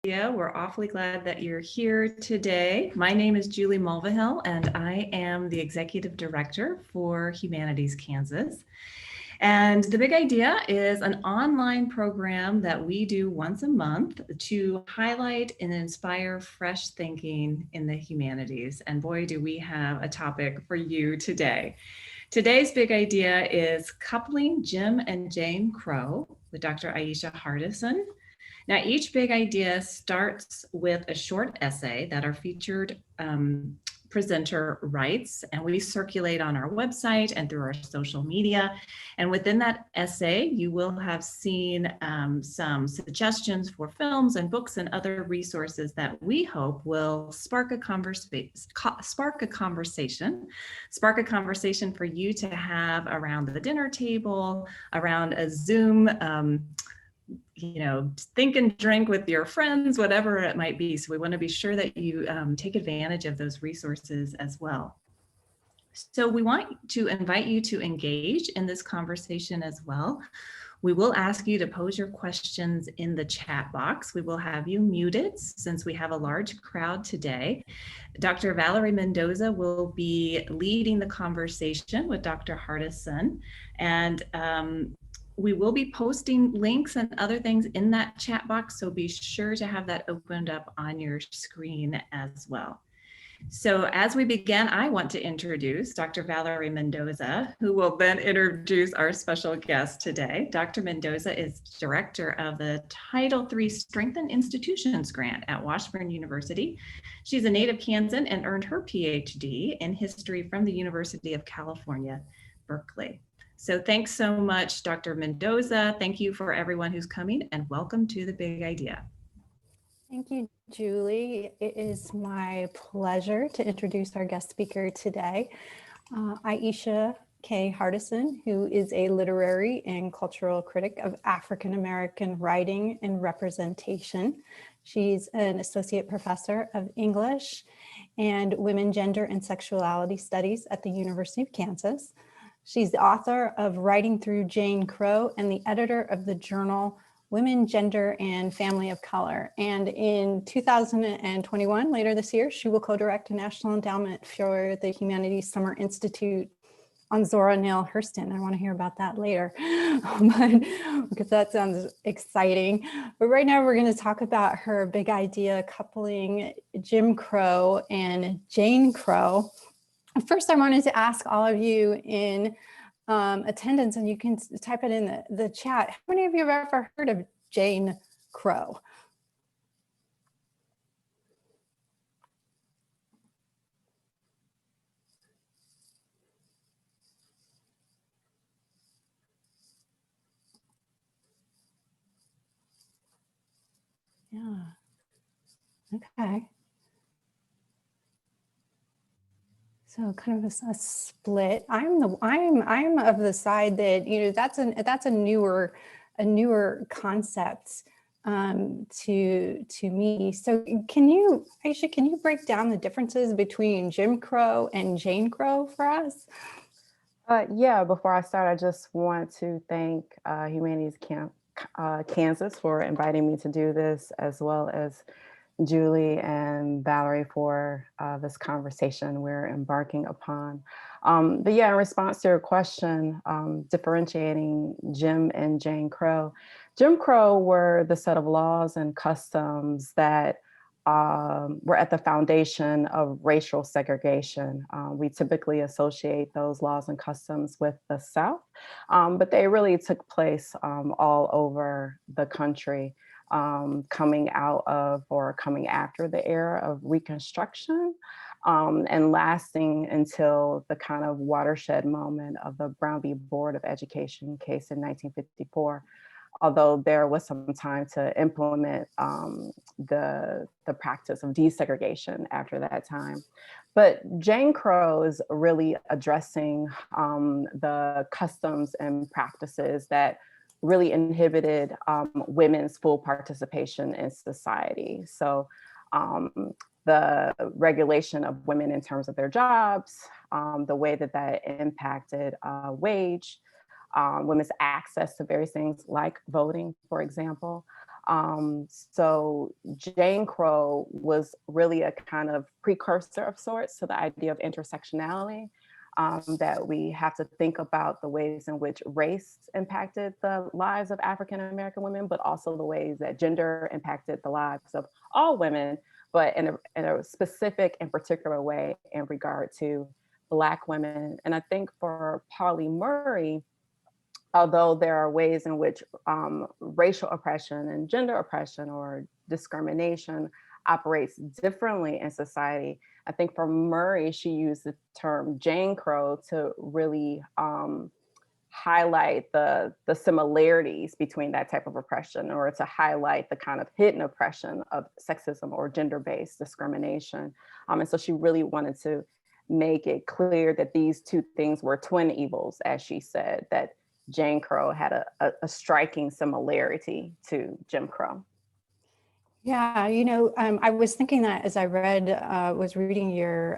Yeah, we're awfully glad that you're here today. My name is Julie Mulvihill, and I am the Executive Director for Humanities Kansas. And the big idea is an online program that we do once a month to highlight and inspire fresh thinking in the humanities. And boy, do we have a topic for you today. Today's big idea is coupling Jim and Jane Crow with Dr. Ayesha Hardison. Now, each big idea starts with a short essay that our featured presenter writes, and we circulate on our website and through our social media. And within that essay, you will have seen some suggestions for films and books and other resources that we hope will spark a conversation for you to have around the dinner table, around a Zoom think and drink with your friends, whatever it might be. So we want to be sure that you take advantage of those resources as well. So we want to invite you to engage in this conversation as well. We will ask you to pose your questions in the chat box. We will have you muted since we have a large crowd today. Dr. Valerie Mendoza will be leading the conversation with Dr. Hardison, and we will be posting links and other things in that chat box, so be sure to have that opened up on your screen as well. So as we begin, I want to introduce Dr. Valerie Mendoza, who will then introduce our special guest today. Dr. Mendoza is director of the Title III Strengthen Institutions Grant at Washburn University. She's a native Kansan and earned her PhD in history from the University of California, Berkeley. So thanks so much, Dr. Mendoza. Thank you for everyone who's coming, and welcome to The Big Idea. Thank you, Julie. It is my pleasure to introduce our guest speaker today, Ayesha K. Hardison, who is a literary and cultural critic of African American writing and representation. She's an associate professor of English and Women, Gender, and Sexuality Studies at the University of Kansas. She's the author of Writing Through Jane Crow and the editor of the journal Women, Gender, and Family of Color. And in 2021, later this year, she will co-direct a National Endowment for the Humanities Summer Institute on Sorenell, Hurston. I want to hear about that later, because that sounds exciting. But right now we're going to talk about her big idea, coupling Jim Crow and Jane Crow. First, I wanted to ask all of you in attendance, and you can type it in the chat. How many of you have ever heard of Jane Crow? Yeah. Okay. So kind of a split. I'm of the side that that's a newer concept to me. So Ayesha, can you break down the differences between Jim Crow and Jane Crow for us? Yeah, before I start, I just want to thank Humanities Kansas for inviting me to do this, as well as Julie and Valerie for this conversation we're embarking upon. But yeah, in response to your question, differentiating Jim and Jane Crow. Jim Crow were the set of laws and customs that were at the foundation of racial segregation. We typically associate those laws and customs with the South, but they really took place all over the country. Coming out of or coming after the era of Reconstruction, and lasting until the kind of watershed moment of the Brown v. Board of Education case in 1954, although there was some time to implement the practice of desegregation after that time. But Jane Crow is really addressing the customs and practices that really inhibited women's full participation in society. So the regulation of women in terms of their jobs, the way that impacted wage, women's access to various things like voting, for example, So Jane Crow was really a kind of precursor of sorts to the idea of intersectionality, that we have to think about the ways in which race impacted the lives of African-American women, but also the ways that gender impacted the lives of all women, but in a specific and particular way in regard to Black women. And I think for Pauli Murray, although there are ways in which racial oppression and gender oppression or discrimination operates differently in society, I think for Murray, she used the term Jane Crow to really highlight the similarities between that type of oppression, or to highlight the kind of hidden oppression of sexism or gender-based discrimination. And so she really wanted to make it clear that these two things were twin evils, as she said, that Jane Crow had a striking similarity to Jim Crow. Yeah, I was thinking that as I was reading your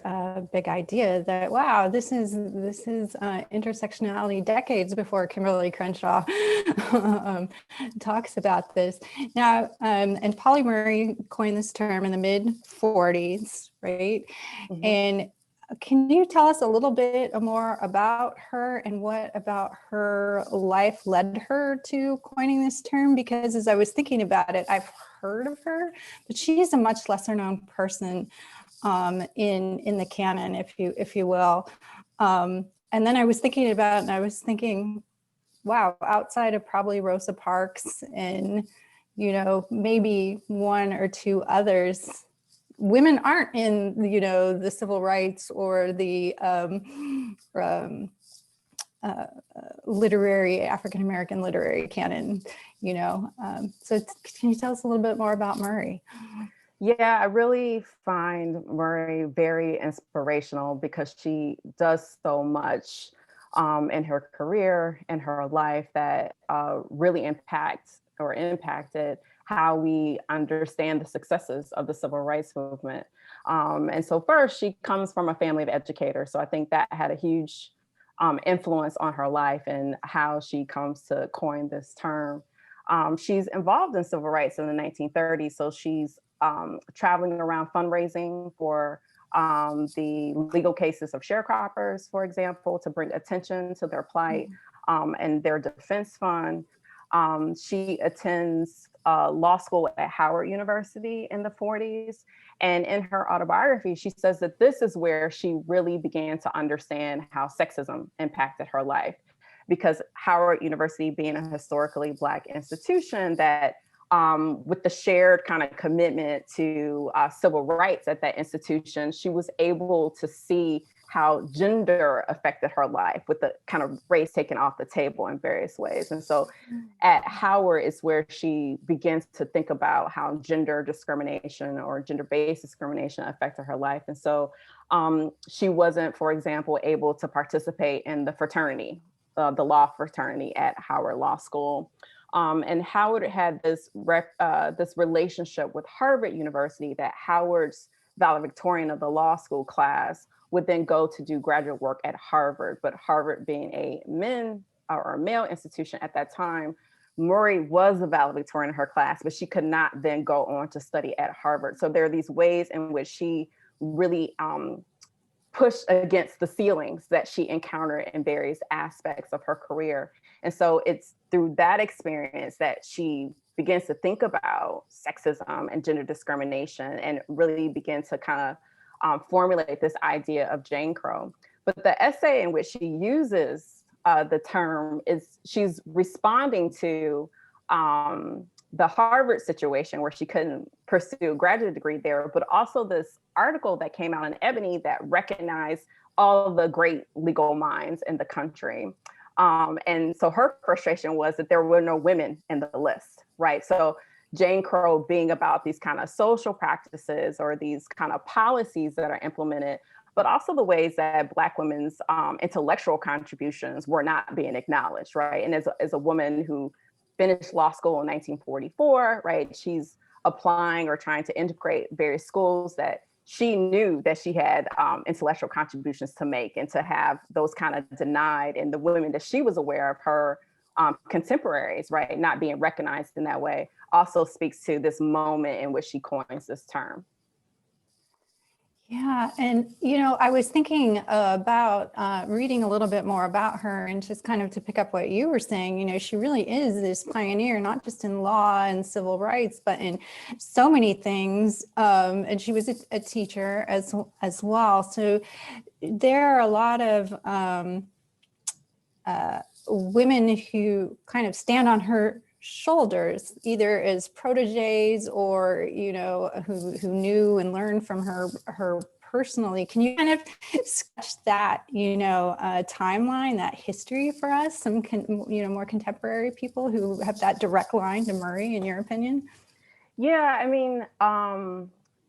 big idea that, wow, this is intersectionality decades before Kimberly Crenshaw talks about this. Now, and Pauli Murray coined this term in the mid-40s, right? Mm-hmm. And can you tell us a little bit more about her and what about her life led her to coining this term? Because as I was thinking about it, I've heard of her, but she's a much lesser known person in the canon, if you will. And then I was thinking about it, and I was thinking, wow, outside of probably Rosa Parks and maybe one or two others, women aren't in, the civil rights or the literary, African-American literary canon, So can you tell us a little bit more about Murray? Yeah, I really find Murray very inspirational because she does so much in her career and her life that really impacted how we understand the successes of the civil rights movement. And so first, she comes from a family of educators. So I think that had a huge influence on her life and how she comes to coin this term. She's involved in civil rights in the 1930s. So she's traveling around fundraising for the legal cases of sharecroppers, for example, to bring attention to their plight and their defense fund. She attends law school at Howard University in the 40s. And in her autobiography, she says that this is where she really began to understand how sexism impacted her life, because Howard University being a historically Black institution, that with the shared kind of commitment to civil rights at that institution, she was able to see how gender affected her life, with the kind of race taken off the table in various ways. And so at Howard is where she begins to think about how gender discrimination or gender-based discrimination affected her life. And so she wasn't, for example, able to participate in the fraternity, the law fraternity at Howard Law School. And Howard had this relationship with Harvard University, that Howard's valedictorian of the law school class would then go to do graduate work at Harvard. But Harvard being a male institution at that time, Murray was a valedictorian in her class, but she could not then go on to study at Harvard. So there are these ways in which she really pushed against the ceilings that she encountered in various aspects of her career. And so it's through that experience that she begins to think about sexism and gender discrimination, and really begin to kind of formulate this idea of Jane Crow. But the essay in which she uses the term is, she's responding to the Harvard situation where she couldn't pursue a graduate degree there, but also this article that came out in Ebony that recognized all the great legal minds in the country. And so her frustration was that there were no women in the list, right? So Jane Crow being about these kind of social practices or these kind of policies that are implemented, but also the ways that Black women's intellectual contributions were not being acknowledged, right? And as a woman who finished law school in 1944, right, she's applying or trying to integrate various schools that she knew that she had intellectual contributions to make, and to have those kind of denied. And the women that she was aware of, her contemporaries, right, not being recognized in that way, also speaks to this moment in which she coins this term. Yeah, and I was thinking about reading a little bit more about her, and just kind of to pick up what you were saying, she really is this pioneer, not just in law and civil rights, but in so many things. And she was a teacher as well. So there are a lot of women who kind of stand on her shoulders, either as proteges or who knew and learned from her personally. Can you kind of sketch that timeline, that history for us, some more contemporary people who have that direct line to Murray, in your opinion? Yeah, I mean,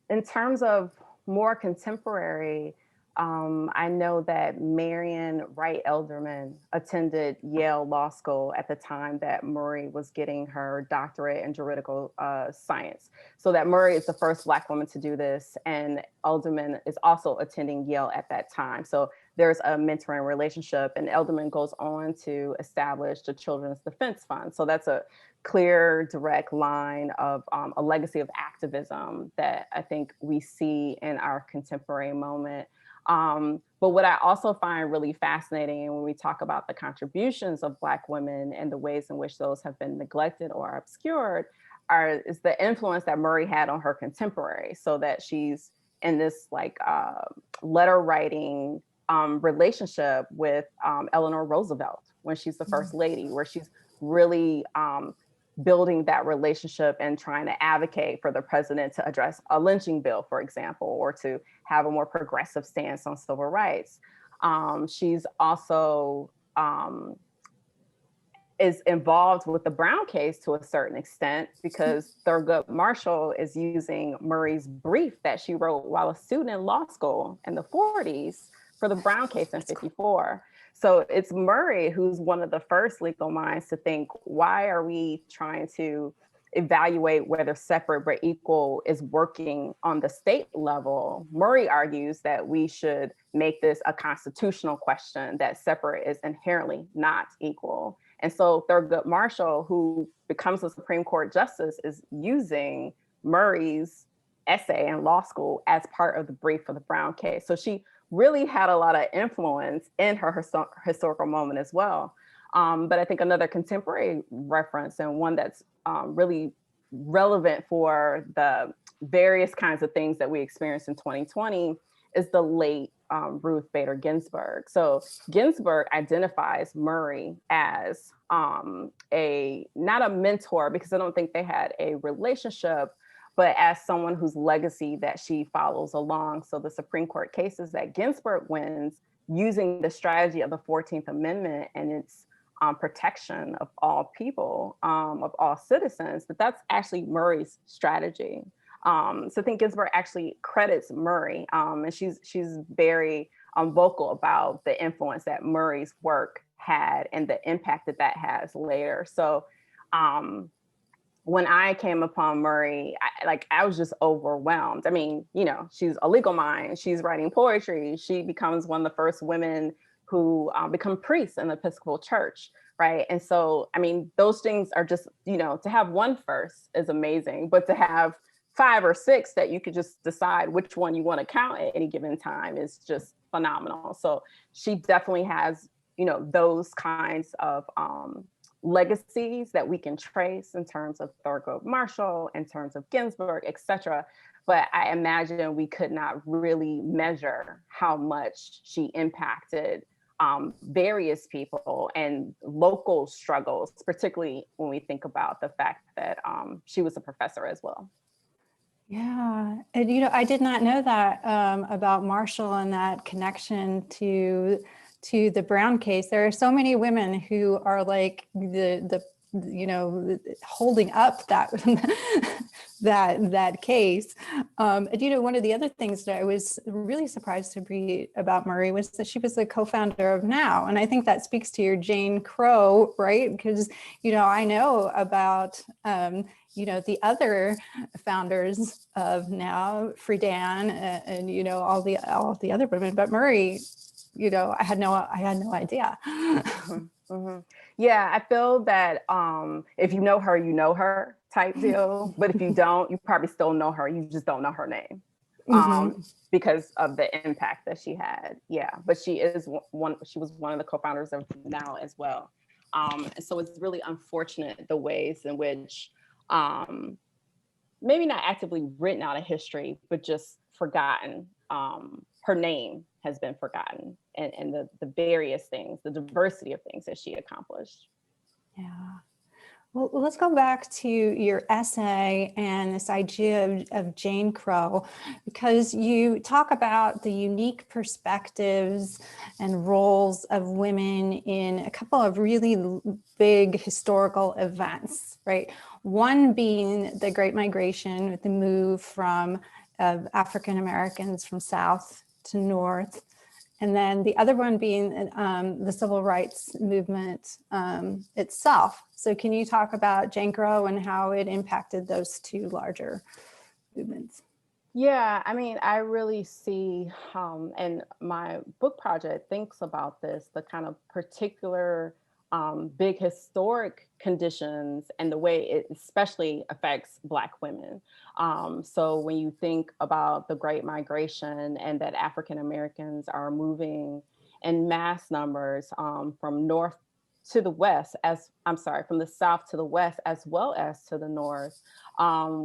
in terms of more contemporary, I know that Marion Wright Elderman attended Yale Law School at the time that Murray was getting her doctorate in juridical science. So that Murray is the first Black woman to do this, and Elderman is also attending Yale at that time. So there's a mentoring relationship, and Elderman goes on to establish the Children's Defense Fund. So that's a clear, direct line of a legacy of activism that I think we see in our contemporary moment. But what I also find really fascinating, and when we talk about the contributions of Black women and the ways in which those have been neglected or obscured, is the influence that Murray had on her contemporaries. So that she's in this letter writing relationship with Eleanor Roosevelt when she's the first lady, where she's really building that relationship and trying to advocate for the president to address a lynching bill, for example, or to have a more progressive stance on civil rights. She's also is involved with the Brown case to a certain extent, because Thurgood Marshall is using Murray's brief that she wrote while a student in law school in the 40s for the Brown case in 54. So it's Murray who's one of the first legal minds to think, why are we trying to evaluate whether separate but equal is working on the state level? Murray argues that we should make this a constitutional question, that separate is inherently not equal. And so Thurgood Marshall, who becomes a Supreme Court justice, is using Murray's essay in law school as part of the brief for the Brown case. So she really had a lot of influence in her historical moment as well. But I think another contemporary reference, and one that's really relevant for the various kinds of things that we experienced in 2020, is the late Ruth Bader Ginsburg. So Ginsburg identifies Murray as not a mentor, because I don't think they had a relationship, but as someone whose legacy that she follows along. So the Supreme Court cases that Ginsburg wins, using the strategy of the 14th Amendment and its protection of all people, of all citizens, that's actually Murray's strategy. So I think Ginsburg actually credits Murray, and she's very vocal about the influence that Murray's work had and the impact that that has later. So when I came upon Murray, I was just overwhelmed. I mean, she's a legal mind, she's writing poetry, she becomes one of the first women who become priests in the Episcopal Church, right? And so, I mean, those things are just, to have one first is amazing, but to have 5 or 6 that you could just decide which one you want to count at any given time is just phenomenal. So she definitely has, those kinds of legacies that we can trace in terms of Thurgood Marshall, in terms of Ginsburg, et cetera. But I imagine we could not really measure how much she impacted various people and local struggles, particularly when we think about the fact that she was a professor as well. Yeah, and I did not know that about Marshall and that connection to the Brown case. There are so many women who are like the holding up that that case. And one of the other things that I was really surprised to read about Murray was that she was the co-founder of NOW, and I think that speaks to your Jane Crow, right? Because I know about the other founders of NOW, Friedan, and all the other women, but Murray, I had no idea. Mm-hmm. Yeah, I feel that if you know her type deal. But if you don't, you probably still know her. You just don't know her name because of the impact that she had. Yeah, but she is one. She was one of the co-founders of Now as well. And so it's really unfortunate the ways in which maybe not actively written out of history, but just forgotten. Her name has been forgotten, and the various things, the diversity of things that she accomplished. Yeah. Well, let's go back to your essay and this idea of Jane Crow, because you talk about the unique perspectives and roles of women in a couple of really big historical events, right? One being the Great Migration, with the move from African Americans from South to North. And then the other one being the civil rights movement itself. So can you talk about Jane Crow and how it impacted those two larger movements? Yeah, I mean, I really see, and my book project thinks about this, the kind of particular big historic conditions and the way it especially affects Black women. So when you think about the Great Migration and that African Americans are moving in mass numbers from north to the west, from the south to the west, as well as to the north,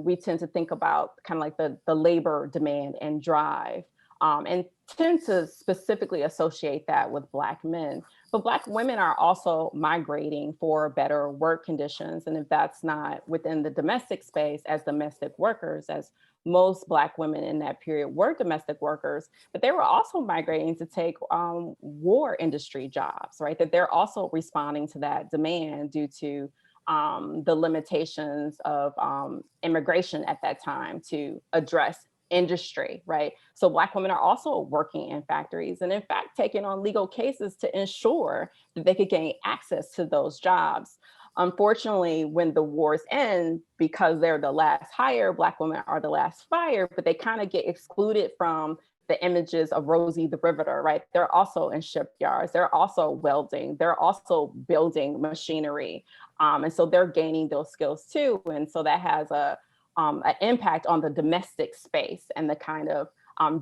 we tend to think about kind of like the labor demand and drive, and tend to specifically associate that with Black men. But Black women are also migrating for better work conditions. And if that's not within the domestic space as domestic workers, as most Black women in that period were domestic workers, but they were also migrating to take war industry jobs, right? That they're also responding to that demand due to the limitations of immigration at that time to address industry, right? So Black women are also working in factories and in fact taking on legal cases to ensure that they could gain access to those jobs. Unfortunately, when the wars end, because they're the last hire, Black women are the last fire, but they kind of get excluded from the images of Rosie the Riveter, right? They're also in shipyards, they're also welding, they're also building machinery. And so they're gaining those skills too. And so that has an impact on the domestic space and the kind of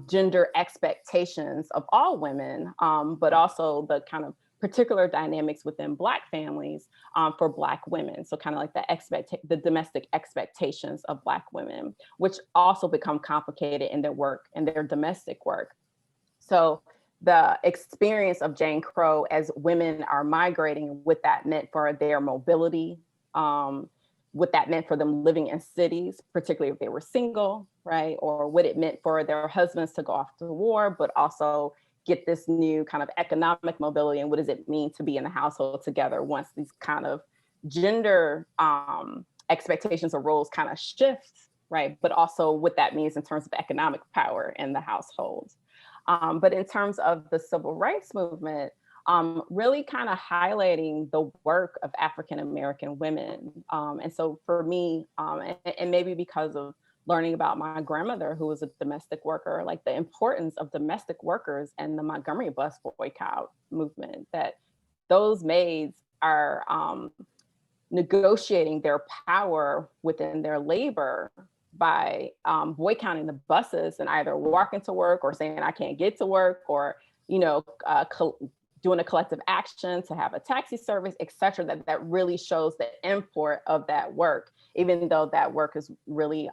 gender expectations of all women, but also the kind of particular dynamics within Black families for Black women. So kind of like the domestic expectations of Black women, which also become complicated in their work and their domestic work. So the experience of Jane Crow as women are migrating, what that meant for their mobility, what that meant for them living in cities, particularly if they were single, right? Or what it meant for their husbands to go off to war, but also get this new kind of economic mobility, and what does it mean to be in the household together once these kind of gender expectations or roles kind of shift, right? But also what that means in terms of economic power in the household. But in terms of the civil rights movement, really kind of highlighting the work of African-American women. And so for me, and maybe because of learning about my grandmother, who was a domestic worker, like the importance of domestic workers and the Montgomery bus boycott movement, that those maids are negotiating their power within their labor by boycotting the buses and either walking to work or saying, I can't get to work, or, you know, doing a collective action to have a taxi service, et cetera, that really shows the import of that work, even though that work is really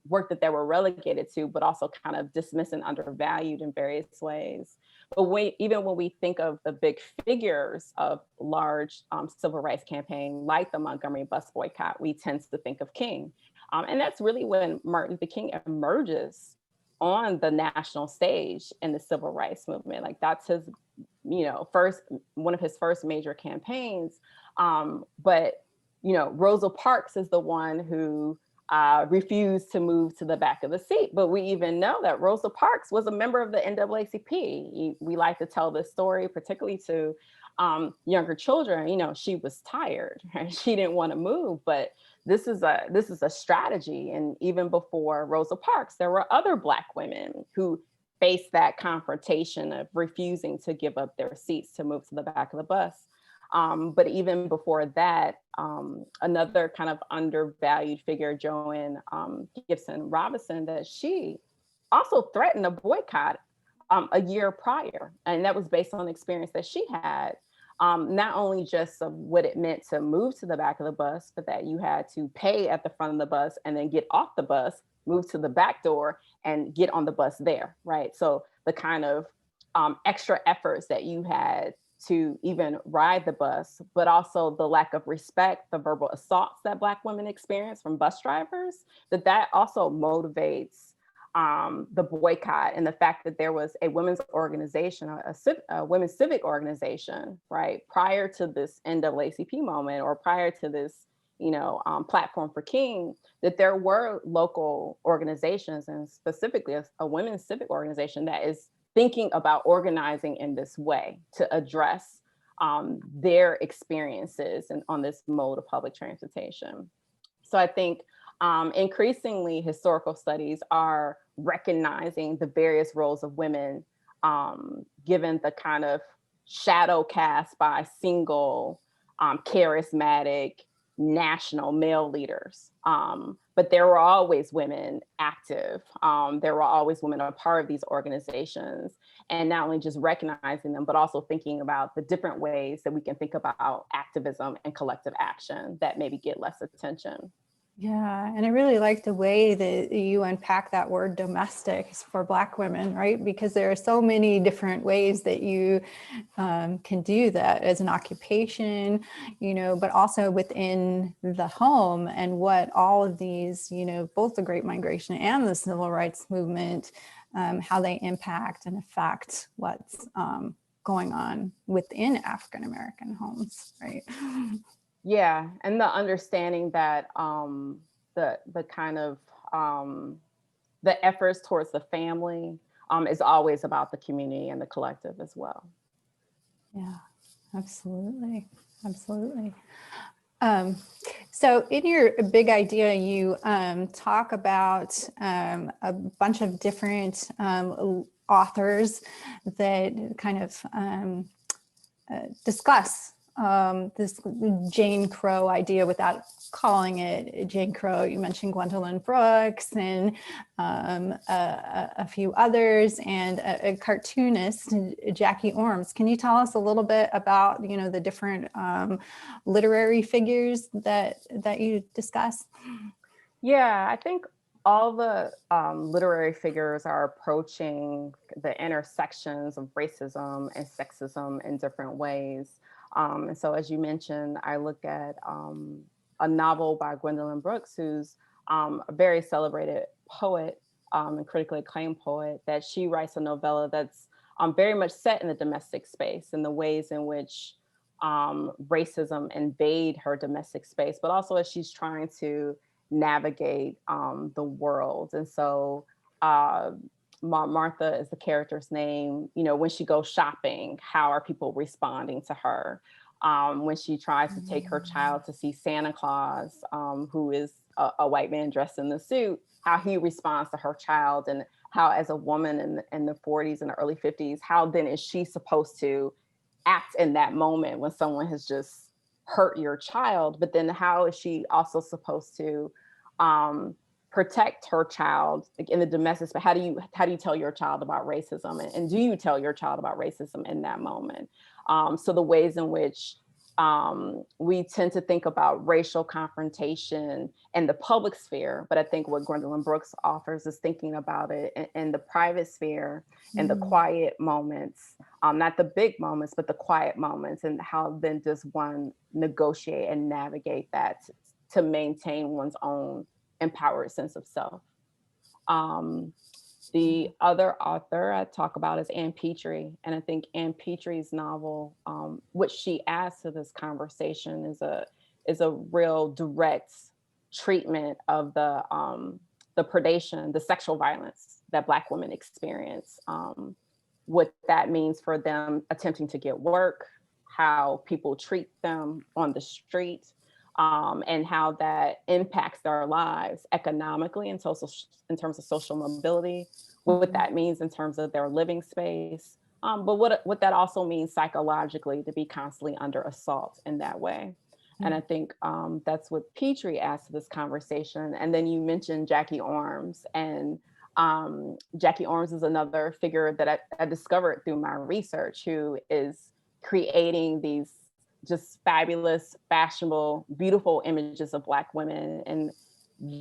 work that they were relegated to, but also kind of dismissed and undervalued in various ways. But even when we think of the big figures of large civil rights campaign, like the Montgomery bus boycott, we tend to think of King. And that's really when Martin Luther King emerges on the national stage in the civil rights movement. Like that's his, you know, one of his first major campaigns. But, you know, Rosa Parks is the one who refused to move to the back of the seat. But we even know that Rosa Parks was a member of the NAACP. We like to tell this story, particularly to younger children. You know, she was tired, right? She didn't want to move, but this is a strategy. And even before Rosa Parks, there were other Black women who faced that confrontation of refusing to give up their seats to move to the back of the bus. But even before that, another kind of undervalued figure, Joan Gibson Robinson, that she also threatened a boycott a year prior. And that was based on the experience that she had, not only just of what it meant to move to the back of the bus, but that you had to pay at the front of the bus and then get off the bus, move to the back door and get on the bus there, right? So the kind of extra efforts that you had to even ride the bus, but also the lack of respect, the verbal assaults that Black women experience from bus drivers, that also motivates the boycott, and the fact that there was a women's organization, a women's civic organization, right, prior to this NAACP moment, or prior to this, platform for King, that there were local organizations, and specifically a women's civic organization that is thinking about organizing in this way to address their experiences and on this mode of public transportation. So I think increasingly historical studies are recognizing the various roles of women, given the kind of shadow cast by single, charismatic, national male leaders. But there were always women active. There were always women a part of these organizations, and not only just recognizing them, but also thinking about the different ways that we can think about activism and collective action that maybe get less attention. Yeah, and I really like the way that you unpack that word domestic for Black women, right? Because there are so many different ways that you can do that as an occupation, but also within the home, and what all of these, both the Great Migration and the Civil Rights Movement, how they impact and affect what's going on within African-American homes, right? Yeah, and the understanding that the kind of the efforts towards the family is always about the community and the collective as well. Yeah, absolutely, absolutely. So in your big idea, you talk about a bunch of different authors that kind of discuss this Jane Crow idea without calling it Jane Crow. You mentioned Gwendolyn Brooks and a few others, and a cartoonist, Jackie Orms. Can you tell us a little bit about the different literary figures that you discuss? Yeah, I think all the literary figures are approaching the intersections of racism and sexism in different ways. And so, as you mentioned, I look at a novel by Gwendolyn Brooks, who's a very celebrated poet and critically acclaimed poet, that she writes a novella that's very much set in the domestic space, and the ways in which racism invade her domestic space, but also as she's trying to navigate the world. And so Martha is the character's name. When she goes shopping, how are people responding to her? When she tries to take her child to see Santa Claus, who is a white man dressed in the suit, how he responds to her child, and how, as a woman in the 40s and the early 50s, how then is she supposed to act in that moment when someone has just hurt your child? But then how is she also supposed to protect her child in the domestic space? How do you tell your child about racism, and do you tell your child about racism in that moment? So the ways in which we tend to think about racial confrontation in the public sphere, but I think what Gwendolyn Brooks offers is thinking about it in the private sphere, in the quiet moments, not the big moments, but the quiet moments, and how then does one negotiate and navigate that to maintain one's own empowered sense of self. The other author I talk about is Ann Petrie, and I think Ann Petrie's novel, which she adds to this conversation, is a real direct treatment of the predation, the sexual violence that Black women experience, what that means for them attempting to get work, how people treat them on the street, and how that impacts their lives economically and in terms of social mobility, what that means in terms of their living space, But what that also means psychologically, to be constantly under assault in that way. And I think that's what Petrie asked this conversation. And then you mentioned Jackie Orms, and Jackie Orms is another figure that I discovered through my research, who is creating these just fabulous, fashionable, beautiful images of Black women. And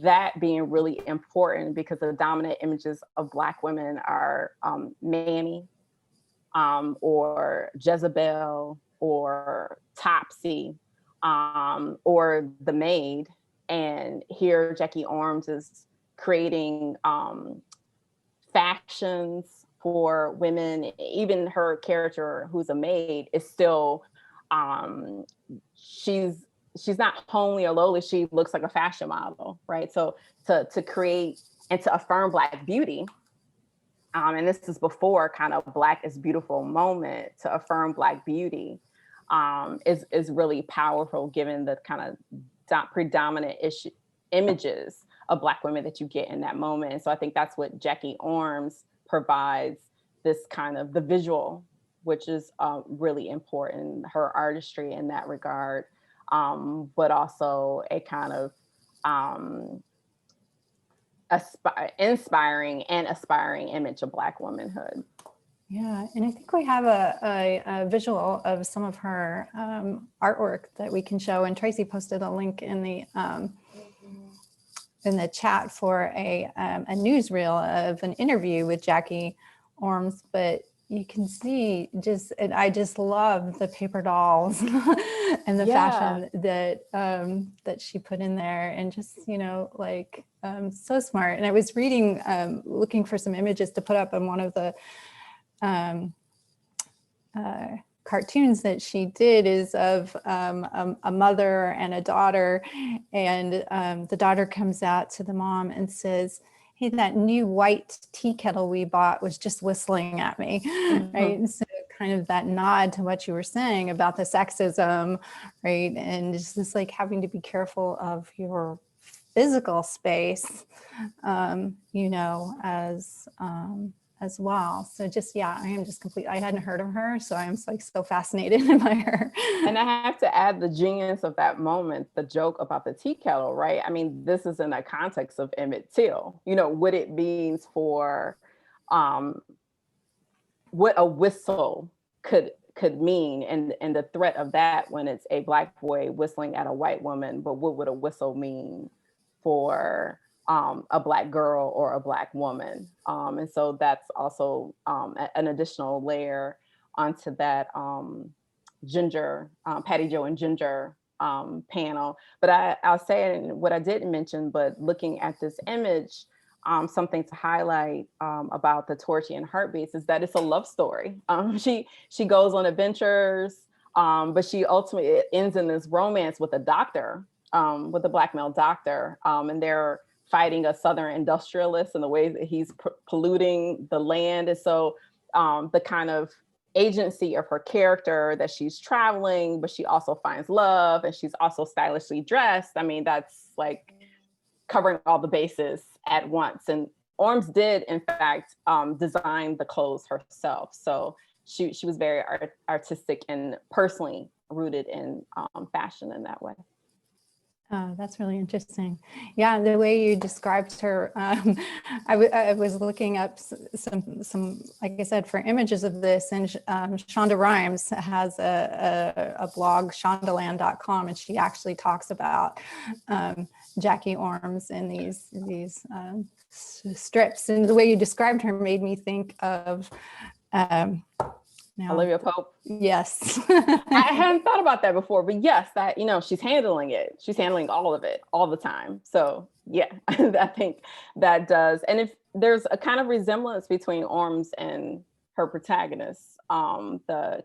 that being really important because the dominant images of Black women are Mammy, or Jezebel, or Topsy, or the maid. And here Jackie Orms is creating fashions for women. Even her character, who's a maid, is still, she's not homely or lowly, she looks like a fashion model, right? So to create and to affirm Black beauty, and this is before kind of Black is beautiful moment, to affirm Black beauty is really powerful, given the kind of predominant images of Black women that you get in that moment. And so I think that's what Jackie Orms provides, this kind of the visual, which is really important, her artistry in that regard, but also a kind of inspiring and aspiring image of Black womanhood. Yeah, and I think we have a visual of some of her artwork that we can show. And Tracy posted a link in the chat for a newsreel of an interview with Jackie Orms. But you can see and I just love the paper dolls and the fashion that she put in there, and just, like so smart. And I was reading, looking for some images to put up on one of the cartoons that she did, is of a mother and a daughter, and the daughter comes out to the mom and says, "Hey, that new white tea kettle we bought was just whistling at me." Right? And so kind of that nod to what you were saying about the sexism, right? And it's just like having to be careful of your physical space, as well. So just, I am just I hadn't heard of her, so I'm like so fascinated by her. And I have to add the genius of that moment, the joke about the tea kettle, right? I mean, this is in the context of Emmett Till, what it means for what a whistle could mean, and the threat of that when it's a Black boy whistling at a white woman. But what would a whistle mean for a Black girl or a Black woman? And so that's also an additional layer onto that Ginger, Patty Jo and Ginger panel. But I'll say what I didn't mention, but looking at this image, something to highlight about the Torchy and Heartbeats is that it's a love story. She goes on adventures, but she ultimately ends in this romance with a doctor, with a Black male doctor, and they're fighting a Southern industrialist in the ways that he's polluting the land. And so the kind of agency of her character, that she's traveling, but she also finds love, and she's also stylishly dressed. I mean, that's like covering all the bases at once. And Orms did, in fact, design the clothes herself. So she was very artistic and personally rooted in fashion in that way. Oh, that's really interesting. Yeah, the way you described her, I was looking up some, like I said, for images of this, and Shonda Rhimes has a blog, shondaland.com, and she actually talks about Jackie Orms in these strips. And the way you described her made me think of Olivia Pope. Yes. I hadn't thought about that before, but yes, that, she's handling it. She's handling all of it all the time. So yeah, I think that does. And if there's a kind of resemblance between Orms and her protagonist, the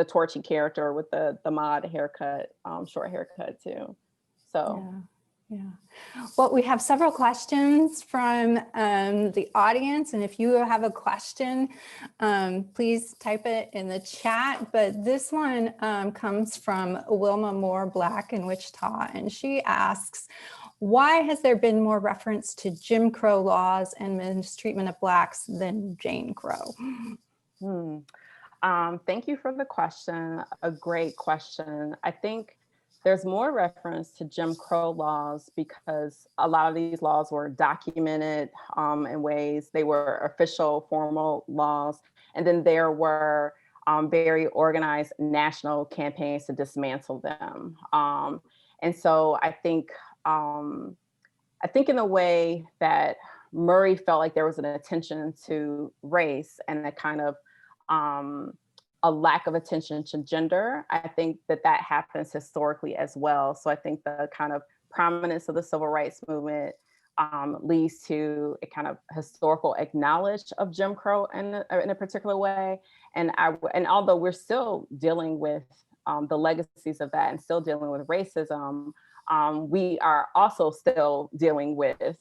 Torchy character with the mod haircut, short haircut too. So. Yeah. Well, we have several questions from the audience, and if you have a question, please type it in the chat. But this one comes from Wilma Moore Black in Wichita, and she asks, why has there been more reference to Jim Crow laws and mistreatment of Blacks than Jane Crow? Thank you for the question. A great question. I think there's more reference to Jim Crow laws because a lot of these laws were documented in ways, they were official, formal laws. And then there were very organized national campaigns to dismantle them. And so I think in the way that Murray felt like there was an attention to race and a kind of a lack of attention to gender, I think that happens historically as well. So I think the kind of prominence of the civil rights movement leads to a kind of historical acknowledge of Jim Crow in a particular way. And although we're still dealing with the legacies of that and still dealing with racism, we are also still dealing with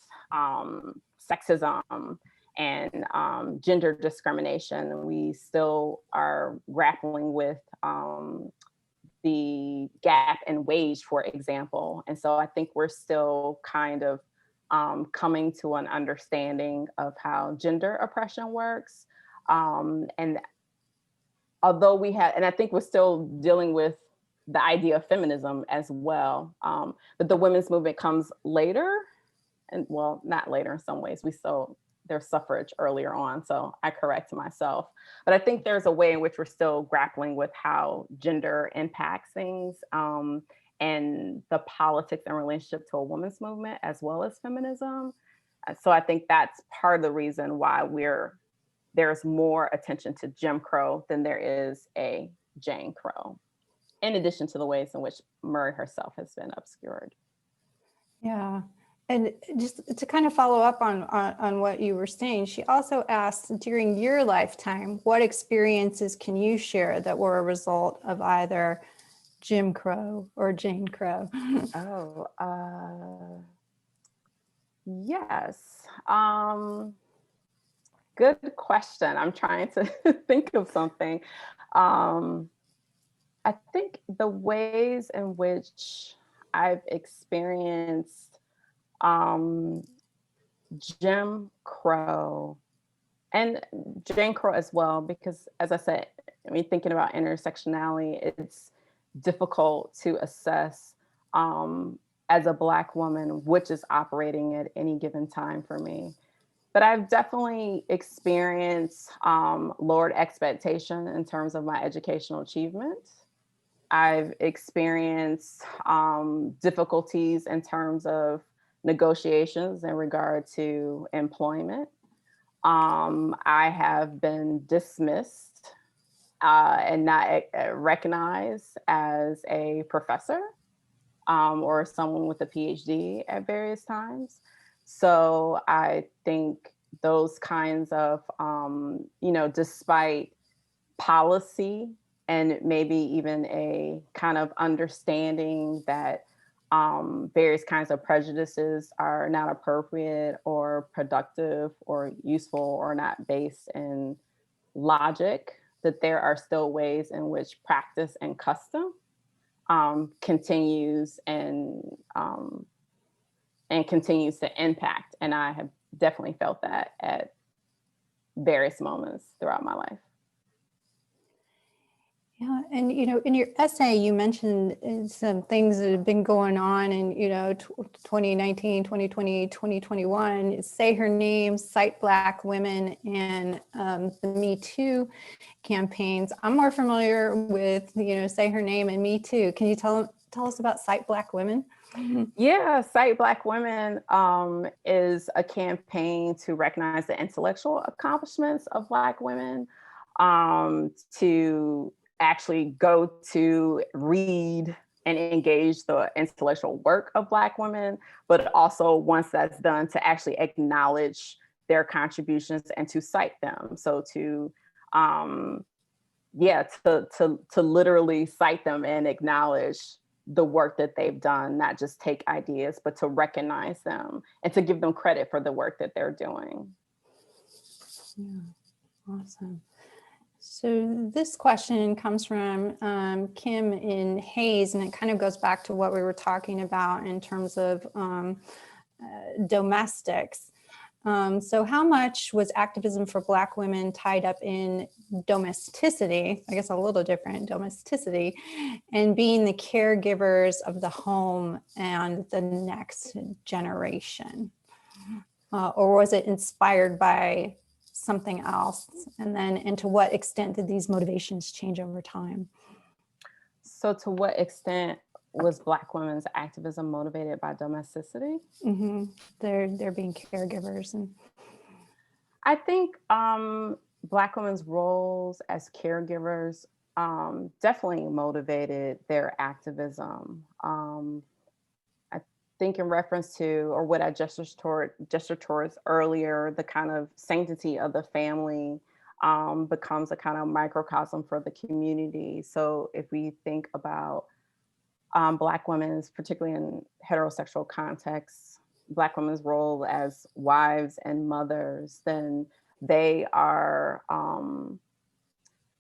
sexism and gender discrimination. We still are grappling with the gap in wage, for example. And so I think we're still kind of coming to an understanding of how gender oppression works. And although and I think we're still dealing with the idea of feminism as well. But the women's movement comes later, and well, not later in some ways. There's suffrage earlier on, so I correct myself. But I think there's a way in which we're still grappling with how gender impacts things and the politics and relationship to a women's movement as well as feminism. So I think that's part of the reason why there's more attention to Jim Crow than there is a Jane Crow, in addition to the ways in which Murray herself has been obscured. Yeah. And just to kind of follow up on what you were saying, she also asked, during your lifetime, what experiences can you share that were a result of either Jim Crow or Jane Crow? Yes. Good question. I'm trying to think of something. I think the ways in which I've experienced Jim Crow and Jane Crow as well, because as I said, I mean, thinking about intersectionality, it's difficult to assess as a Black woman which is operating at any given time for me. But I've definitely experienced lowered expectation in terms of my educational achievement. I've experienced difficulties in terms of negotiations in regard to employment. I have been dismissed and not recognized as a professor or someone with a PhD at various times. So I think those kinds of, despite policy and maybe even a kind of understanding that various kinds of prejudices are not appropriate or productive or useful or not based in logic, that there are still ways in which practice and custom continues and continues to impact. And I have definitely felt that at various moments throughout my life. Yeah, and in your essay, you mentioned some things that have been going on in 2019, 2020, 2021. Say Her Name, Cite Black Women, and the Me Too campaigns. I'm more familiar with Say Her Name and Me Too. Can you tell us about Cite Black Women? Yeah, Cite Black Women is a campaign to recognize the intellectual accomplishments of Black women, to actually go to read and engage the intellectual work of Black women, but also once that's done, to actually acknowledge their contributions and to cite them. So to literally cite them and acknowledge the work that they've done, not just take ideas, but to recognize them and to give them credit for the work that they're doing. Yeah, awesome. So this question comes from Kim in Hayes, and it kind of goes back to what we were talking about in terms of domestics. So how much was activism for Black women tied up in domesticity, I guess a little different, domesticity, and being the caregivers of the home and the next generation? Or was it inspired by something else? And to what extent did these motivations change over time? So to what extent was Black women's activism motivated by domesticity? Mm-hmm. They're being caregivers. And I think Black women's roles as caregivers definitely motivated their activism. I think in reference to, or what I gestured towards earlier, the kind of sanctity of the family becomes a kind of microcosm for the community. So if we think about Black women's, particularly in heterosexual contexts, Black women's role as wives and mothers, then they are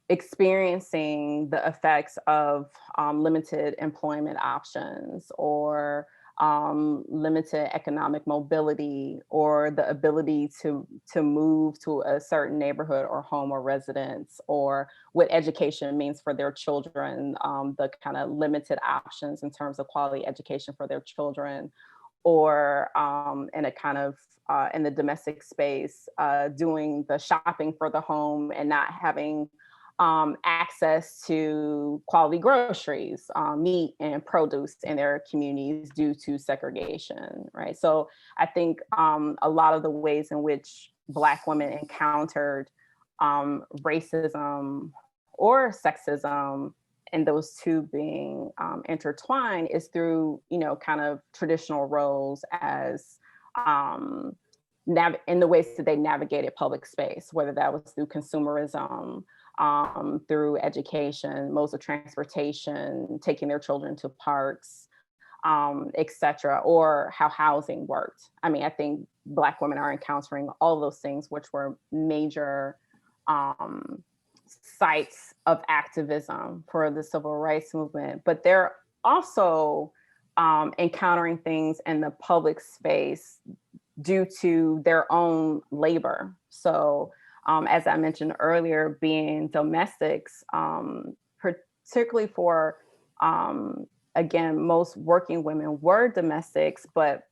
experiencing the effects of limited employment options, or limited economic mobility, or the ability to move to a certain neighborhood or home or residence, or what education means for their children, the kind of limited options in terms of quality education for their children, or in a kind of in the domestic space, doing the shopping for the home and not having access to quality groceries, meat and produce in their communities due to segregation, right? So I think a lot of the ways in which Black women encountered racism or sexism, and those two being intertwined, is through, kind of traditional roles as in the ways that they navigated public space, whether that was through consumerism, through education, modes of transportation, taking their children to parks, et cetera, or how housing worked. I mean, I think Black women are encountering all those things, which were major sites of activism for the civil rights movement, but they're also encountering things in the public space due to their own labor. So as I mentioned earlier, being domestics, particularly for, again, most working women were domestics, but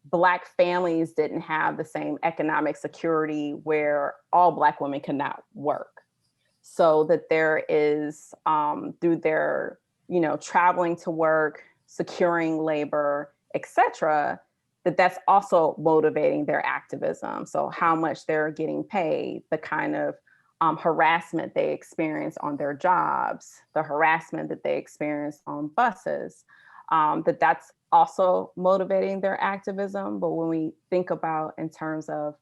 Black families didn't have the same economic security where all Black women could not work. So that there is, through their, traveling to work, securing labor, et cetera, that's also motivating their activism. So how much they're getting paid, the kind of harassment they experience on their jobs, the harassment that they experience on buses, that's also motivating their activism. But when we think about in terms of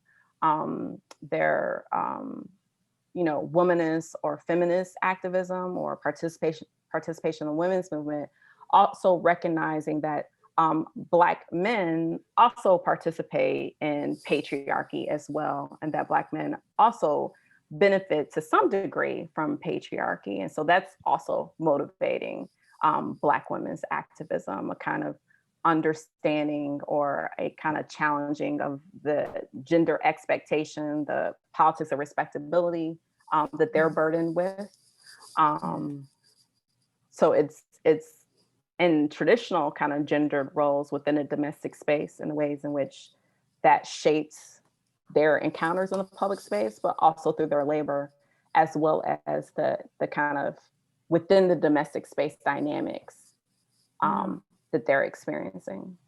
their, womanist or feminist activism or participation in the women's movement, also recognizing that Black men also participate in patriarchy as well, and that Black men also benefit to some degree from patriarchy. And so that's also motivating Black women's activism, a kind of understanding or a kind of challenging of the gender expectation, the politics of respectability that they're burdened with. So it's in traditional kind of gendered roles within a domestic space, in the ways in which that shapes their encounters in the public space, but also through their labor, as well as the kind of within the domestic space dynamics that they're experiencing.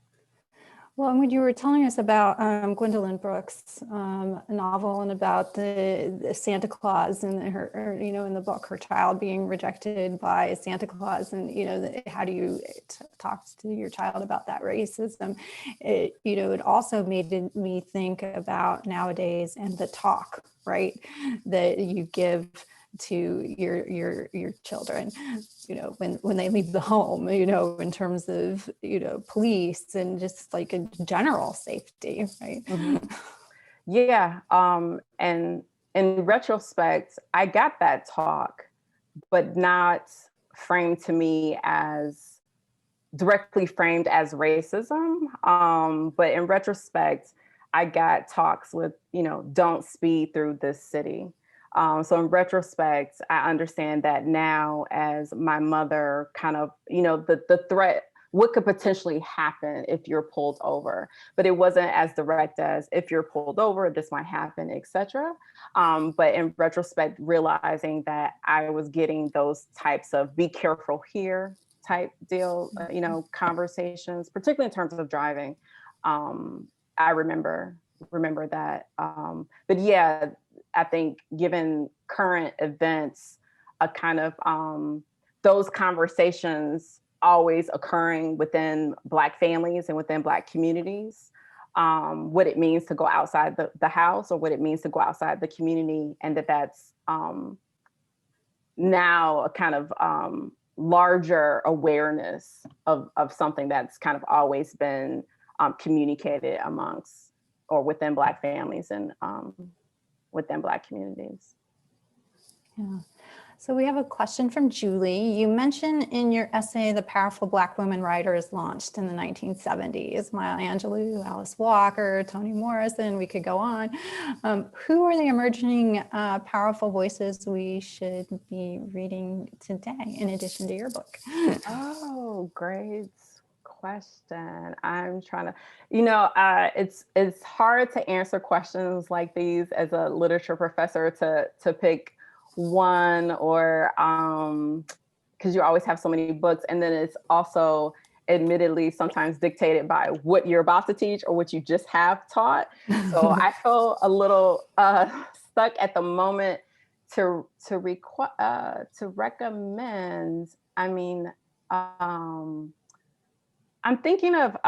Well, and when you were telling us about Gwendolyn Brooks' novel, and about the Santa Claus and her, in the book, her child being rejected by Santa Claus, and how do you talk to your child about that racism? It also made me think about nowadays and the talk, right, that you give to your children, when they leave the home, in terms of, police and just like a general safety, right? Mm-hmm. Yeah. And in retrospect, I got that talk, but not framed to me as directly framed as racism. But in retrospect, I got talks with, don't speed through this city. So in retrospect, I understand that now as my mother kind of, the threat, what could potentially happen if you're pulled over, but it wasn't as direct as if you're pulled over, this might happen, etc. But in retrospect, realizing that I was getting those types of be careful here type deal, conversations, particularly in terms of driving. I remember that. But yeah, I think given current events, a kind of those conversations always occurring within Black families and within Black communities, what it means to go outside the house, or what it means to go outside the community, and that's now a kind of larger awareness of something that's kind of always been communicated amongst or within Black families and within Black communities. Yeah. So we have a question from Julie. You mentioned in your essay, the powerful Black women writers launched in the 1970s, Maya Angelou, Alice Walker, Toni Morrison, we could go on. Who are the emerging powerful voices we should be reading today in addition to your book? Oh, great question. I'm trying to, it's hard to answer questions like these as a literature professor to pick one, or because you always have so many books, and then it's also admittedly sometimes dictated by what you're about to teach or what you just have taught. So I feel a little stuck at the moment to recommend. I mean, I'm thinking of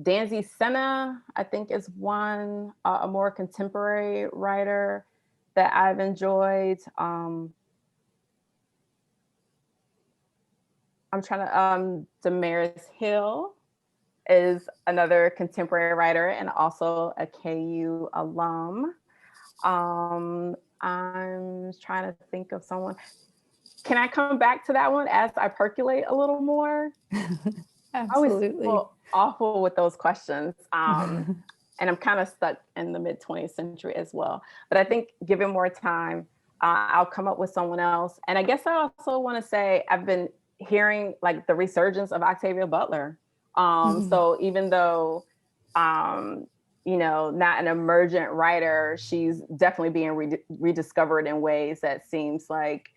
Danzy Senna, I think is one, a more contemporary writer that I've enjoyed. I'm trying to, Damaris Hill is another contemporary writer and also a KU alum. I'm trying to think of someone. Can I come back to that one as I percolate a little more? Absolutely. I always feel awful with those questions. And I'm kind of stuck in the mid 20th century as well. But I think given more time, I'll come up with someone else. And I guess I also want to say, I've been hearing like the resurgence of Octavia Butler. So even though, not an emergent writer, she's definitely being rediscovered in ways that seems like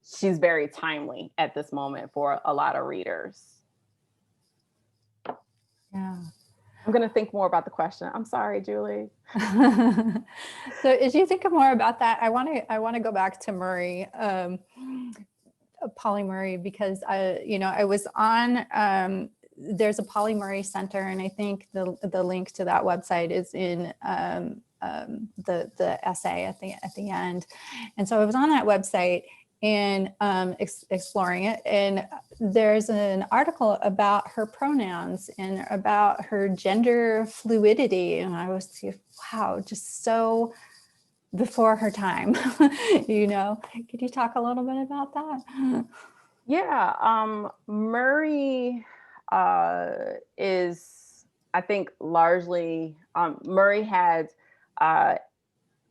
she's very timely at this moment for a lot of readers. Yeah. I'm going to think more about the question. I'm sorry, Julie. So as you think more about that, I want to go back to Murray, Polly Murray, because I was on, there's a Polly Murray Center, and I think the link to that website is in the essay at the end. And so I was on that website and exploring it, and there's an article about her pronouns and about her gender fluidity, and I was, wow, just so before her time. Could you talk a little bit about that? Yeah, Murray is, I think, largely, Murray had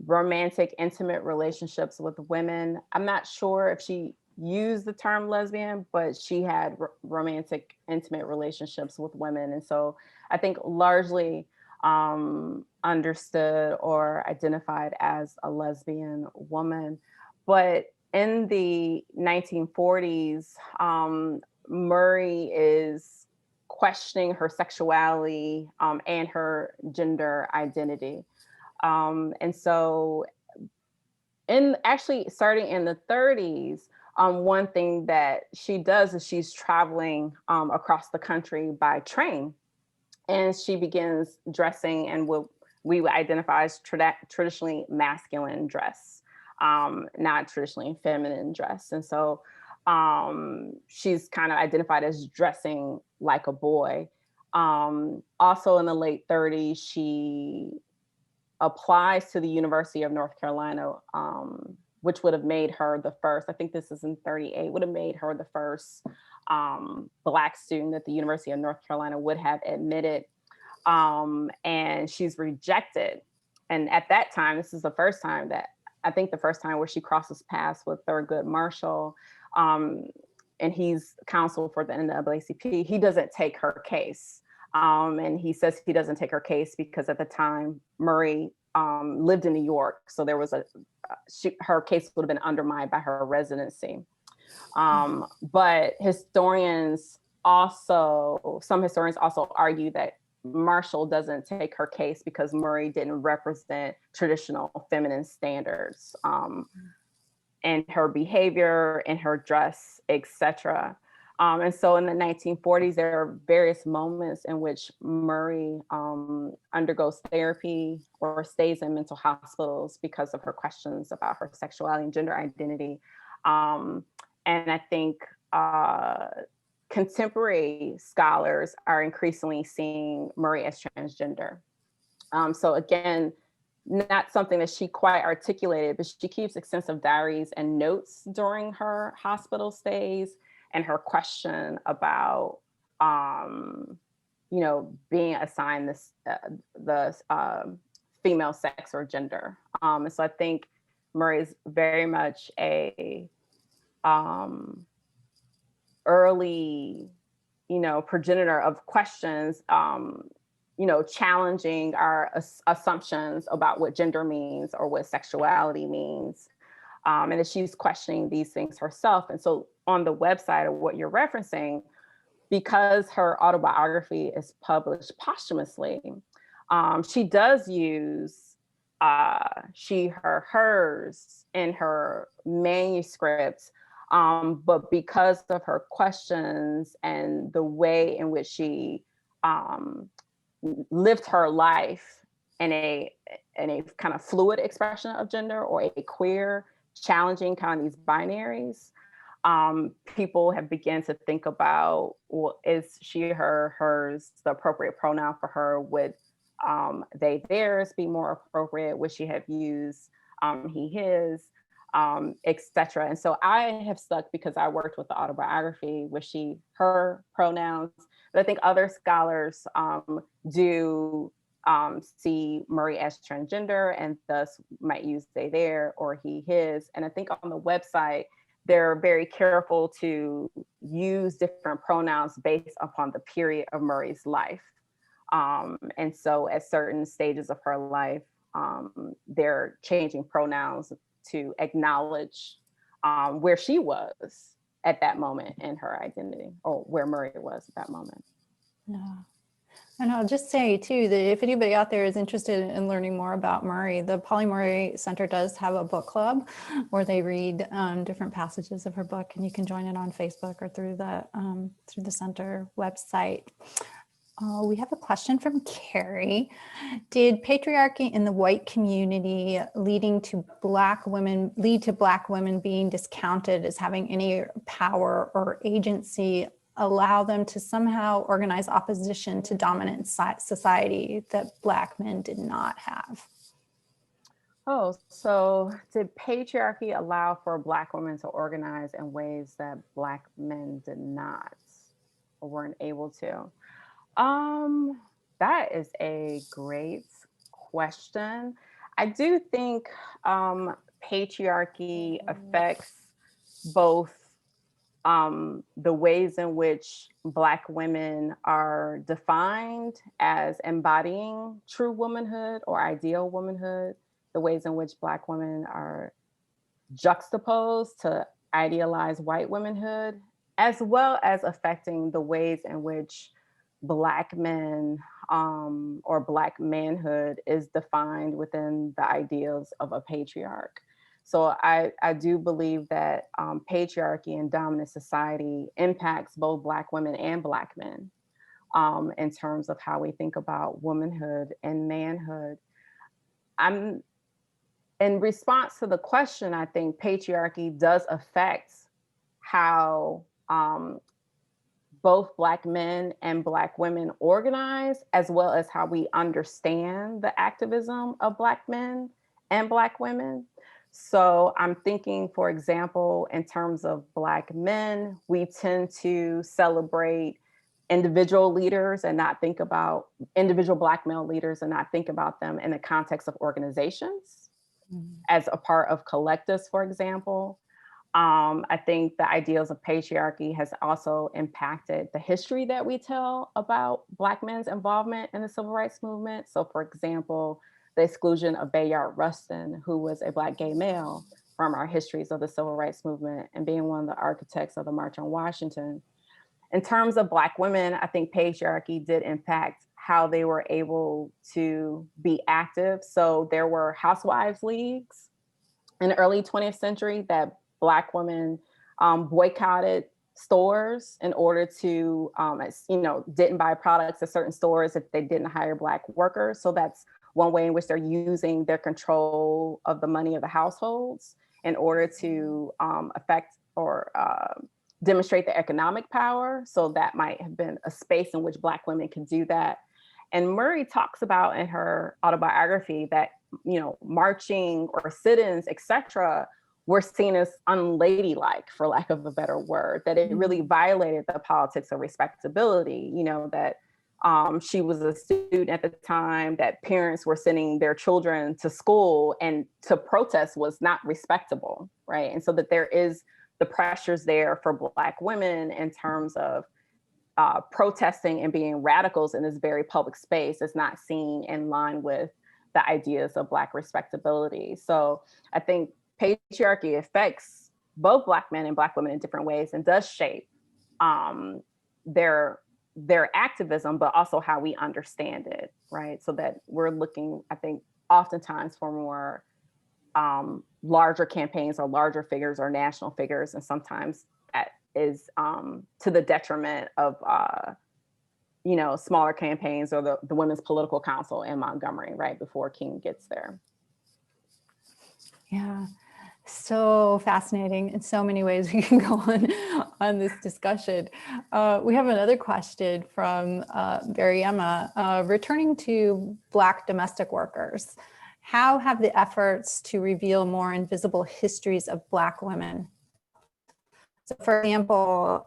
romantic, intimate relationships with women. I'm not sure if she used the term lesbian, but she had romantic, intimate relationships with women. And so I think largely understood or identified as a lesbian woman. But in the 1940s, Murray is questioning her sexuality and her gender identity. And so starting in the 30s, one thing that she does is she's traveling across the country by train, and she begins dressing in what we would identify as traditionally masculine dress, not traditionally feminine dress. And so she's kind of identified as dressing like a boy. Also in the late 30s, she applies to the University of North Carolina, which would have made her the first, I think this is in 38, would have made her the first Black student that the University of North Carolina would have admitted. and she's rejected. And at that time, this is the first time where she crosses paths with Thurgood Marshall, and he's counsel for the NAACP. He doesn't take her case. And he says he doesn't take her case because at the time, Murray lived in New York. So there was her case would have been undermined by her residency. But some historians also argue that Marshall doesn't take her case because Murray didn't represent traditional feminine standards in her behavior, in her dress, etc. And so in the 1940s, there are various moments in which Murray undergoes therapy or stays in mental hospitals because of her questions about her sexuality and gender identity. And I think contemporary scholars are increasingly seeing Murray as transgender. So again, not something that she quite articulated, but she keeps extensive diaries and notes during her hospital stays and her question about, being assigned the female sex or gender. And so I think Murray is very much a early, progenitor of questions, challenging our assumptions about what gender means or what sexuality means. And that she's questioning these things herself. And so on the website of what you're referencing, because her autobiography is published posthumously, she does use she, her, hers in her manuscripts. But because of her questions and the way in which she lived her life in a kind of fluid expression of gender or a queer, challenging kind of these binaries, people have begun to think about, well, is she, her, hers the appropriate pronoun for her? Would they, theirs be more appropriate? Would she have used he, his, etc. And so I have stuck because I worked with the autobiography with she, her pronouns. But I think other scholars do see Murray as transgender and thus might use they, their, or he, his. And I think on the website, they're very careful to use different pronouns based upon the period of Murray's life. And so at certain stages of her life, they're changing pronouns to acknowledge where she was at that moment in her identity, or where Murray was at that moment. Yeah. And I'll just say too, that if anybody out there is interested in learning more about Murray, the Polly Murray Center does have a book club where they read different passages of her book, and you can join it on Facebook or through the center website. We have a question from Carrie. Did patriarchy in the white community lead to Black women being discounted as having any power or agency allow them to somehow organize opposition to dominant society that Black men did not have? Oh, so did patriarchy allow for Black women to organize in ways that Black men did not or weren't able to? That is a great question. I do think patriarchy affects both the ways in which Black women are defined as embodying true womanhood or ideal womanhood, the ways in which Black women are juxtaposed to idealized white womanhood, as well as affecting the ways in which Black men or Black manhood is defined within the ideals of a patriarch. So I do believe that patriarchy and dominant society impacts both Black women and Black men in terms of how we think about womanhood and manhood. In response to the question, I think patriarchy does affect how both Black men and Black women organize, as well as how we understand the activism of Black men and Black women. So I'm thinking, for example, in terms of Black men, we tend to celebrate individual leaders and not think about individual Black male leaders and not think about them in the context of organizations as a part of collectives, for example. I think the ideals of patriarchy has also impacted the history that we tell about Black men's involvement in the civil rights movement. So for example, the exclusion of Bayard Rustin, who was a Black gay male, from our histories of the civil rights movement and being one of the architects of the March on Washington. In terms of Black women, I think patriarchy did impact how they were able to be active. So there were housewives leagues in the early 20th century that Black women boycotted stores in order to, didn't buy products at certain stores if they didn't hire Black workers. So that's one way in which they're using their control of the money of the households in order to affect or demonstrate the economic power. So that might have been a space in which Black women can do that. And Murray talks about in her autobiography that, marching or sit-ins, etc., were seen as unladylike, for lack of a better word, that it really violated the politics of respectability, that she was a student at the time, that parents were sending their children to school, and to protest was not respectable, right? And so that there is the pressures there for Black women in terms of protesting and being radicals in this very public space is not seen in line with the ideas of Black respectability. So I think patriarchy affects both Black men and Black women in different ways and does shape their activism, but also how we understand it, right? So that we're looking, I think, oftentimes for more larger campaigns or larger figures or national figures, and sometimes that is to the detriment of smaller campaigns or the Women's Political Council in Montgomery, right before King gets there. Yeah. So fascinating in so many ways we can go on this discussion. We have another question from Emma. Returning to Black domestic workers, how have the efforts to reveal more invisible histories of Black women? So for example,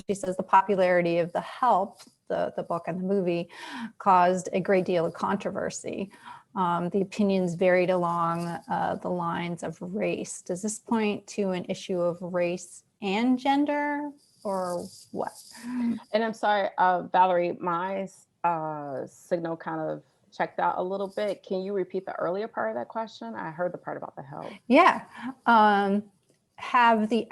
she says the popularity of The Help, the book and the movie, caused a great deal of controversy. The opinions varied along the lines of race. Does this point to an issue of race and gender, or what? And I'm sorry, Valerie, my signal kind of checked out a little bit. Can you repeat the earlier part of that question? I heard the part about The Help. Yeah. How have the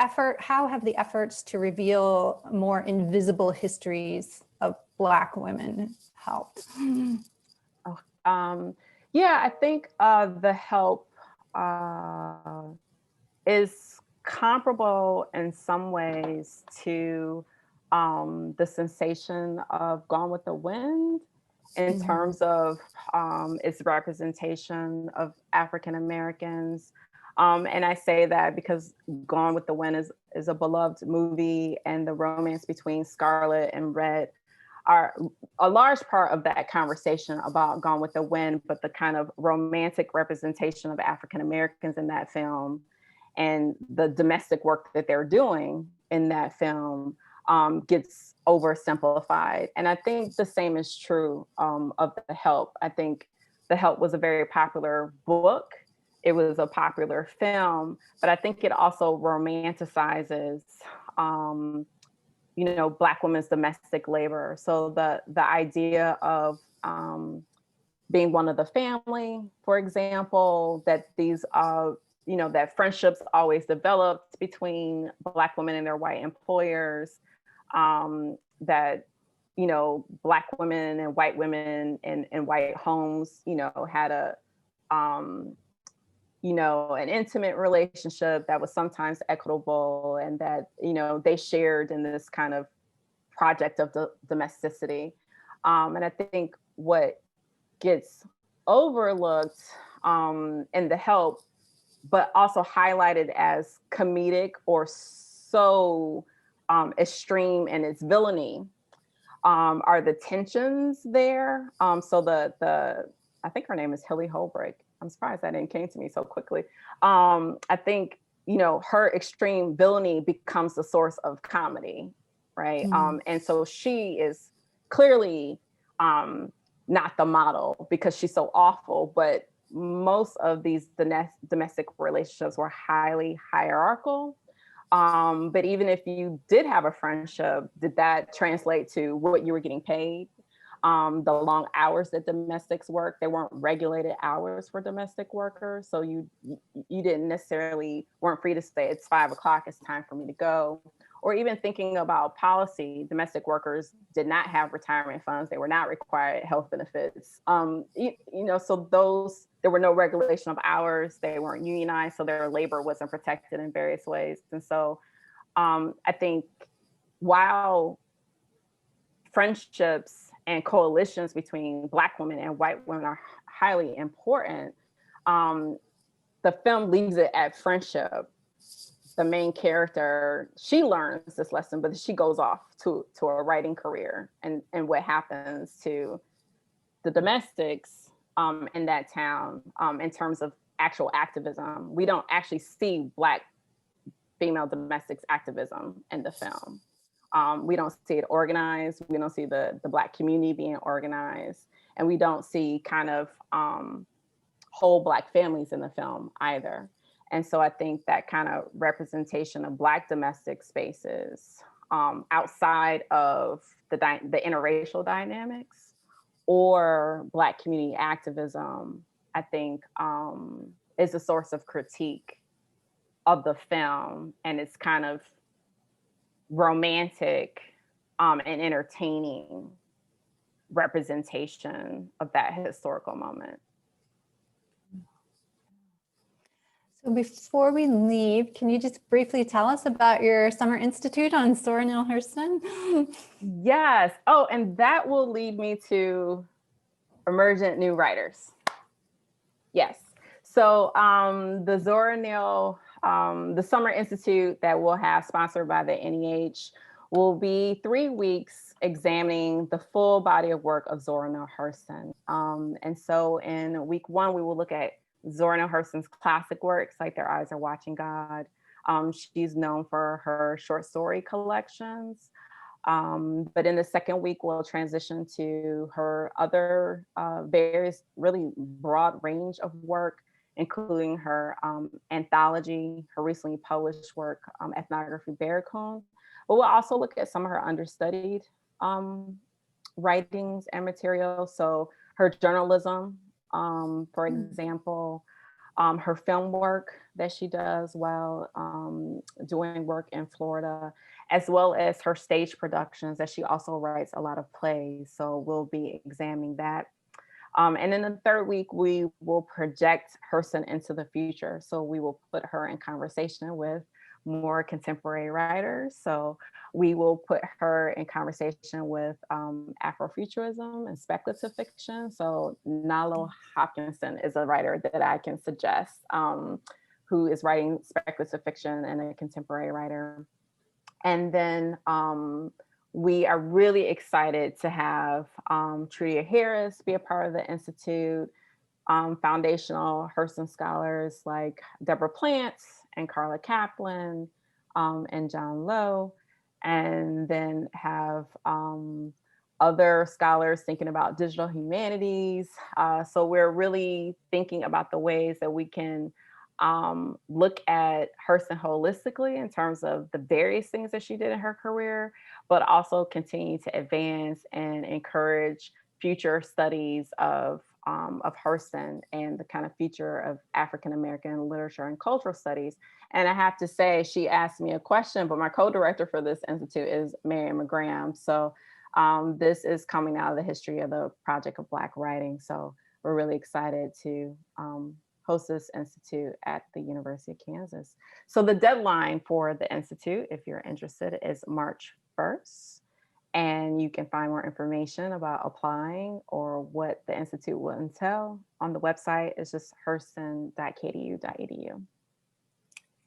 efforts to reveal more invisible histories of Black women helped? Yeah, I think The Help is comparable in some ways to the sensation of Gone with the Wind in terms of its representation of African Americans. And I say that because Gone with the Wind is a beloved movie, and the romance between Scarlett and Red are a large part of that conversation about Gone with the Wind, but the kind of romantic representation of African Americans in that film and the domestic work that they're doing in that film gets oversimplified. And I think the same is true of The Help. I think The Help was a very popular book. It was a popular film, but I think it also romanticizes Black women's domestic labor. So the idea of being one of the family, for example, that these that friendships always developed between Black women and their white employers, that Black women and white women in white homes, had an intimate relationship that was sometimes equitable, and that, they shared in this kind of project of domesticity. And I think what gets overlooked in The Help, but also highlighted as comedic or so extreme in its villainy, are the tensions there. So I think her name is Hilly Holbrook. I'm surprised that didn't came to me so quickly. I think, her extreme villainy becomes the source of comedy, right? And so she is clearly not the model because she's so awful, but most of these domestic relationships were highly hierarchical. But even if you did have a friendship, did that translate to what you were getting paid? The long hours that domestics work, they weren't regulated hours for domestic workers. So you didn't necessarily, weren't free to say it's 5 o'clock, it's time for me to go. Or even thinking about policy, domestic workers did not have retirement funds. They were not required health benefits. So there were no regulation of hours. They weren't unionized, so their labor wasn't protected in various ways. And so I think while friendships and coalitions between Black women and white women are highly important, the film leaves it at friendship. The main character, she learns this lesson, but she goes off to a writing career, and what happens to the domestics in that town in terms of actual activism. We don't actually see Black female domestics activism in the film. We don't see it organized. We don't see the Black community being organized, and we don't see kind of whole Black families in the film either. And so I think that kind of representation of Black domestic spaces outside of the interracial dynamics or Black community activism, I think is a source of critique of the film, and it's kind of romantic and entertaining representation of that historical moment. So before we leave, can you just briefly tell us about your Summer Institute on Sorenell, Hurston? Yes. Oh, and that will lead me to emergent new writers. Yes. So the Sorenell, the Summer Institute that we'll have sponsored by the NEH will be 3 weeks examining the full body of work of Sorenell Hurston. And so in week 1, we will look at Sorenell Hurston's classic works like Their Eyes Are Watching God. She's known for her short story collections. But in the second week, we'll transition to her other various really broad range of work, including her anthology, her recently published work, Ethnography Barracoon. But we'll also look at some of her understudied writings and material. So her journalism, for example, her film work that she does while doing work in Florida, as well as her stage productions that she also writes a lot of plays. So we'll be examining that. And in the third week, we will project Hurston into the future. So we will put her in conversation with more contemporary writers. So we will put her in conversation with Afrofuturism and speculative fiction. So Nalo Hopkinson is a writer that I can suggest, who is writing speculative fiction and a contemporary writer. And then we are really excited to have Trudia Harris be a part of the Institute, foundational Hurston scholars like Deborah Plants and Carla Kaplan and John Lowe, and then have other scholars thinking about digital humanities. So we're really thinking about the ways that we can look at Hurston holistically in terms of the various things that she did in her career, but also continue to advance and encourage future studies of Hurston and the kind of future of African-American literature and cultural studies. And I have to say, she asked me a question, but my co-director for this institute is Marian McGraham. So this is coming out of the history of the Project of Black Writing. So we're really excited to host this institute at the University of Kansas. So the deadline for the institute, if you're interested, is March 1st. And you can find more information about applying or what the institute will entail on the website. It's just hurston.kdu.edu.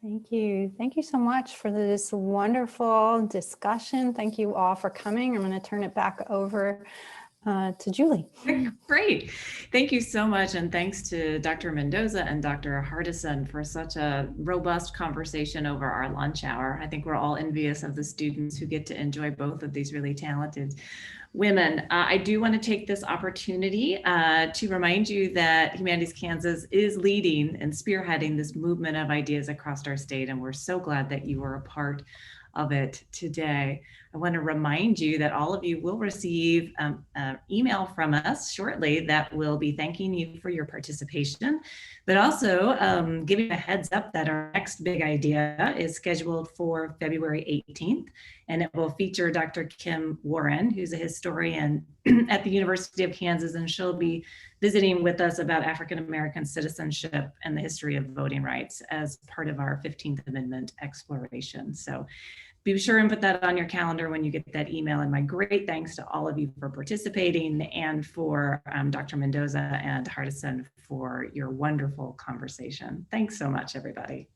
Thank you. Thank you so much for this wonderful discussion. Thank you all for coming. I'm going to turn it back over to Julie. Great. Thank you so much. And thanks to Dr. Mendoza and Dr. Hardison for such a robust conversation over our lunch hour. I think we're all envious of the students who get to enjoy both of these really talented women. I do want to take this opportunity to remind you that Humanities Kansas is leading and spearheading this movement of ideas across our state, and we're so glad that you are a part of it today. I want to remind you that all of you will receive an email from us shortly that will be thanking you for your participation, but also giving a heads up that our next big idea is scheduled for February 18th, and it will feature Dr. Kim Warren, who's a historian at the University of Kansas, and she'll be visiting with us about African-American citizenship and the history of voting rights as part of our 15th Amendment exploration. So be sure and put that on your calendar when you get that email. And my great thanks to all of you for participating, and for Dr. Mendoza and Hardison for your wonderful conversation. Thanks so much, everybody.